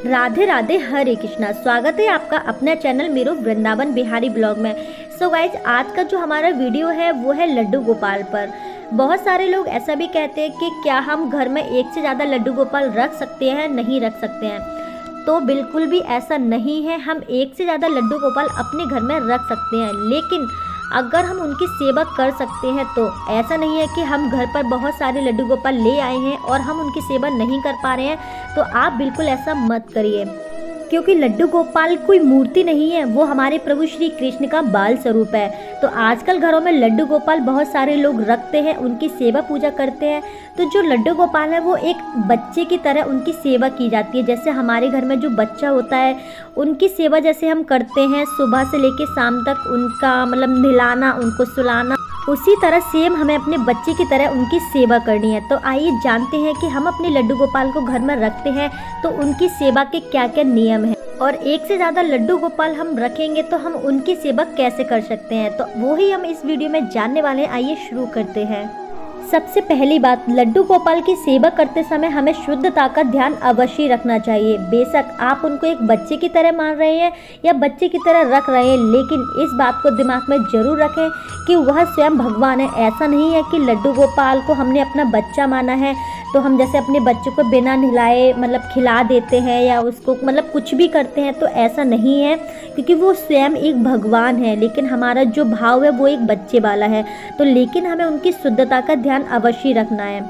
राधे राधे, हरे कृष्णा। स्वागत है आपका अपना चैनल मेरो वृंदावन बिहारी ब्लॉग में। सो गाइज, आज का जो हमारा वीडियो है वो है लड्डू गोपाल पर। बहुत सारे लोग ऐसा भी कहते हैं कि क्या हम घर में एक से ज़्यादा लड्डू गोपाल रख सकते हैं, नहीं रख सकते हैं। तो बिल्कुल भी ऐसा नहीं है, हम एक से ज़्यादा लड्डू गोपाल अपने घर में रख सकते हैं, लेकिन अगर हम उनकी सेवा कर सकते हैं तो ऐसा नहीं है कि हम घर पर बहुत सारे लड्डू गोपाल ले आए हैं और हम उनकी सेवा नहीं कर पा रहे हैं। तो आप बिल्कुल ऐसा मत करिए, क्योंकि लड्डू गोपाल कोई मूर्ति नहीं है, वो हमारे प्रभु श्री कृष्ण का बाल स्वरूप है। तो आजकल घरों में लड्डू गोपाल बहुत सारे लोग रखते हैं, उनकी सेवा पूजा करते हैं। तो जो लड्डू गोपाल है वो एक बच्चे की तरह उनकी सेवा की जाती है। जैसे हमारे घर में जो बच्चा होता है उनकी सेवा जैसे हम करते हैं, सुबह से लेकर शाम तक उनका मतलब नहलाना, उनको सुलाना, उसी तरह सेम हमें अपने बच्चे की तरह उनकी सेवा करनी है। तो आइए जानते हैं कि हम अपने लड्डू गोपाल को घर में रखते हैं तो उनकी सेवा के क्या क्या नियम हैं, और एक से ज़्यादा लड्डू गोपाल हम रखेंगे तो हम उनकी सेवा कैसे कर सकते हैं। तो वो ही हम इस वीडियो में जानने वाले हैं। आइए शुरू करते हैं। सबसे पहली बात, लड्डू गोपाल की सेवा करते समय हमें शुद्धता का ध्यान अवश्य रखना चाहिए। बेशक आप उनको एक बच्चे की तरह मान रहे हैं या बच्चे की तरह रख रहे हैं, लेकिन इस बात को दिमाग में जरूर रखें कि वह स्वयं भगवान है। ऐसा नहीं है कि लड्डू गोपाल को हमने अपना बच्चा माना है तो हम जैसे अपने बच्चों को बिना नहलाए मतलब खिला देते हैं या उसको मतलब कुछ भी करते हैं, तो ऐसा नहीं है, क्योंकि वो स्वयं एक भगवान है, लेकिन हमारा जो भाव है वो एक बच्चे वाला है। तो लेकिन हमें उनकी शुद्धता का ध्यान अवश्य रखना है।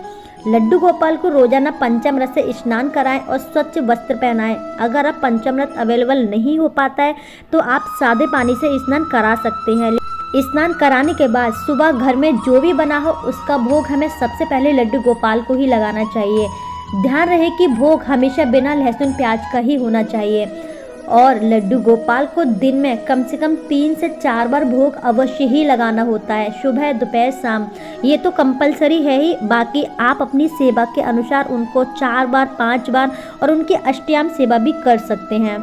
लड्डू गोपाल को रोजाना पंचामृत से स्नान कराएं और स्वच्छ वस्त्र पहनाएं। अगर आप पंचामृत अवेलेबल नहीं हो पाता है तो आप सादे पानी से स्नान करा सकते हैं। स्नान कराने के बाद सुबह घर में जो भी बना हो उसका भोग हमें सबसे पहले लड्डू गोपाल को ही लगाना चाहिए। ध्यान रहे कि भोग हमेशा बिना लहसुन प्याज का ही होना चाहिए, और लड्डू गोपाल को दिन में कम से कम 3 से 4 बार भोग अवश्य ही लगाना होता है, सुबह दोपहर शाम। ये तो कंपलसरी है ही। बाकी आप अपनी सेवा के अनुसार उनको 4 बार 5 बार और उनकी अष्टयाम सेवा भी कर सकते हैं।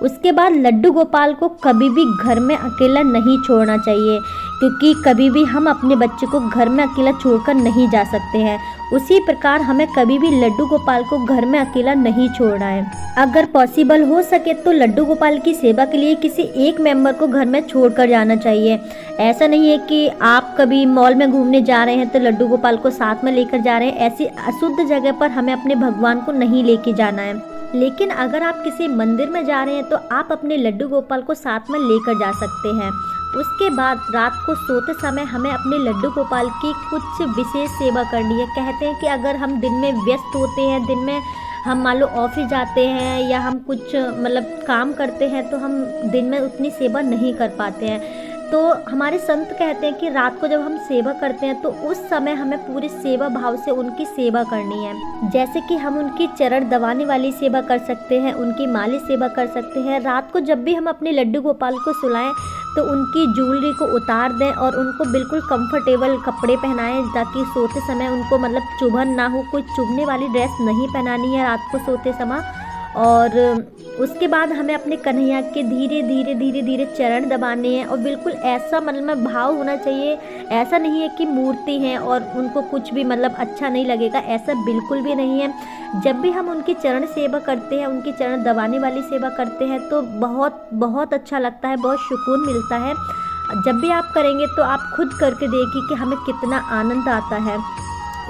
उसके बाद लड्डू गोपाल को कभी भी घर में अकेला नहीं छोड़ना चाहिए, क्योंकि कभी भी हम अपने बच्चे को घर में अकेला छोड़कर नहीं जा सकते हैं। उसी प्रकार हमें कभी भी लड्डू गोपाल को घर में अकेला नहीं छोड़ना है। अगर पॉसिबल हो सके तो लड्डू गोपाल की सेवा के लिए किसी एक मेंबर को घर में छोड़कर जाना चाहिए। ऐसा नहीं है कि आप कभी मॉल में घूमने जा रहे हैं तो लड्डू गोपाल को साथ में लेकर जा रहे हैं। ऐसी अशुद्ध जगह पर हमें अपने भगवान को नहीं लेके जाना है। लेकिन अगर आप किसी मंदिर में जा रहे हैं तो आप अपने लड्डू गोपाल को साथ में लेकर जा सकते हैं। उसके बाद रात को सोते समय हमें अपने लड्डू गोपाल की कुछ विशेष सेवा करनी है। कहते हैं कि अगर हम दिन में व्यस्त होते हैं, दिन में हम मान लो ऑफिस जाते हैं या हम कुछ मतलब काम करते हैं, तो हम दिन में उतनी सेवा नहीं कर पाते हैं। तो हमारे संत कहते हैं कि रात को जब हम सेवा करते हैं तो उस समय हमें पूरे सेवा भाव से उनकी सेवा करनी है। जैसे कि हम उनकी चरण दबाने वाली सेवा कर सकते हैं, उनकी मालिश सेवा कर सकते हैं। रात को जब भी हम अपने लड्डू गोपाल को सुलाएं तो उनकी ज्वेलरी को उतार दें और उनको बिल्कुल कंफर्टेबल कपड़े पहनाएं, ताकि सोते समय उनको मतलब चुभन ना हो। कोई चुभने वाली ड्रेस नहीं पहनानी है रात को सोते समय। और उसके बाद हमें अपने कन्हैया के धीरे धीरे धीरे धीरे चरण दबाने हैं, और बिल्कुल ऐसा मतलब में भाव होना चाहिए। ऐसा नहीं है कि मूर्ति हैं और उनको कुछ भी मतलब अच्छा नहीं लगेगा, ऐसा बिल्कुल भी नहीं है। जब भी हम उनकी चरण सेवा करते हैं, उनकी चरण दबाने वाली सेवा करते हैं, तो बहुत बहुत अच्छा लगता है, बहुत सुकून मिलता है। जब भी आप करेंगे तो आप खुद करके देखिए कि हमें कितना आनंद आता है।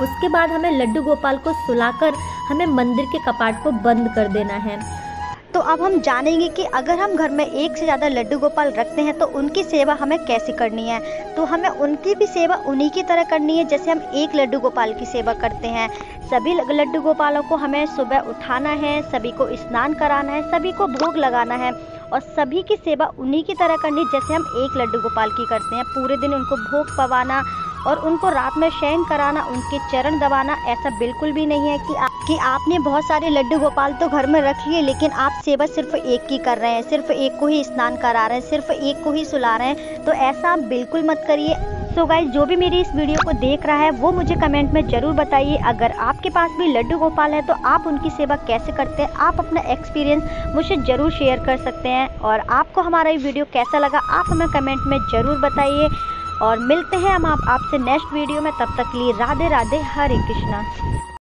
उसके बाद हमें लड्डू गोपाल को सुलाकर हमें मंदिर के कपाट को बंद कर देना है। तो अब हम जानेंगे कि अगर हम घर में एक से ज़्यादा लड्डू गोपाल रखते हैं तो उनकी सेवा हमें कैसे करनी है। तो हमें उनकी भी सेवा उन्हीं की तरह करनी है जैसे हम एक लड्डू गोपाल की सेवा करते हैं। सभी लड्डू गोपालों को हमें सुबह उठाना है, सभी को स्नान कराना है, सभी को भोग लगाना है, और सभी की सेवा उन्हीं की तरह करनी जैसे हम एक लड्डू गोपाल की करते हैं। पूरे दिन उनको भोग पवाना और उनको रात में शयन कराना, उनके चरण दबाना, ऐसा बिल्कुल भी नहीं है कि आपने बहुत सारे लड्डू गोपाल तो घर में रख लिए लेकिन आप सेवा सिर्फ एक की कर रहे हैं, सिर्फ एक को ही स्नान करा रहे हैं, सिर्फ एक को ही सुला रहे हैं। तो ऐसा आप बिल्कुल मत करिए। सो गाइस, जो भी मेरी इस वीडियो को देख रहा है वो मुझे कमेंट में ज़रूर बताइए। अगर आपके पास भी लड्डू गोपाल है तो आप उनकी सेवा कैसे करते हैं, आप अपना एक्सपीरियंस मुझे ज़रूर शेयर कर सकते हैं। और आपको हमारा ये वीडियो कैसा लगा आप हमें कमेंट में ज़रूर बताइए। और मिलते हैं हम आपसे नेक्स्ट वीडियो में। तब तक के लिए राधे राधे, हरे कृष्णा।